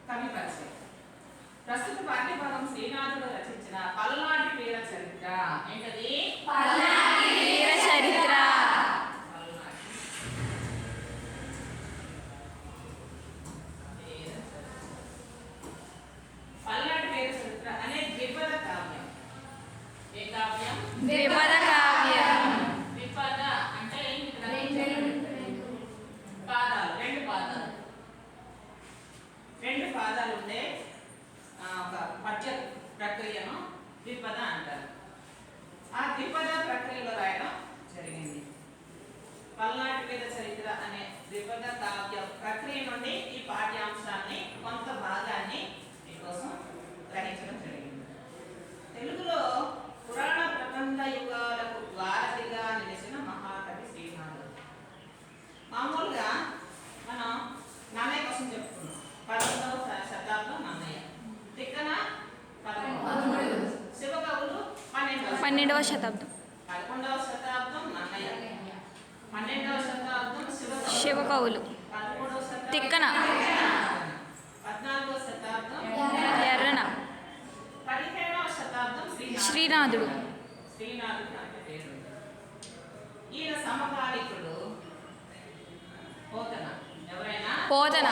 కవి పరిచయం. ప్రస్తుత పాఠ్యభాగం శ్రీనాథుడు రచించిన పల్నాటి వీర చరిత్ర. ఏంటది? పల్నాటి వీర చరిత్ర. పల్నాటి వీర చరిత్ర అనే ద్విపద కావ్యం. ఏ కావ్యం? ద్విపద కావ్యం. ద్విపద అంటే పాదాలు, రెండు పాదాలు ఉండే ఒక పద్య ప్రక్రియను ద్విపద అంటారు. ఆ ద్విపద ప్రక్రియలో రాయడం జరిగింది. పల్నాటి వీర చరిత్ర అనే ద్విపద కావ్య ప్రక్రియ నుండి ఈ పాఠ్యాంశాన్ని కొంత భాగాన్ని మీకోసం గ్రహించడం జరిగింది. తెలుగులో పురాణ ప్రబంధ యుగాలకు వారధిగా నిలిచిన మహాకవి శ్రీనాథుడు. మామూలుగా మనం నన్నయ్య కోసం చెప్పుకున్నాం. 11వ శతాబ్దం నన్నయ్య, తిక్కన 13వ, శివకవులు 12వ శతాబ్దం, 11వ శతాబ్దం నన్నయ్య, 12వ శతాబ్దం శివకవులు, 13వ శతాబ్దం తిక్కన, 14వ శతాబ్దం ఎర్రన, 15వ శతాబ్దం శ్రీనాథుడు. శ్రీనాథుడు అంటే పేరు. ఈయన సమకాలికుడు పోతన. ఎవరైనా? పోతన.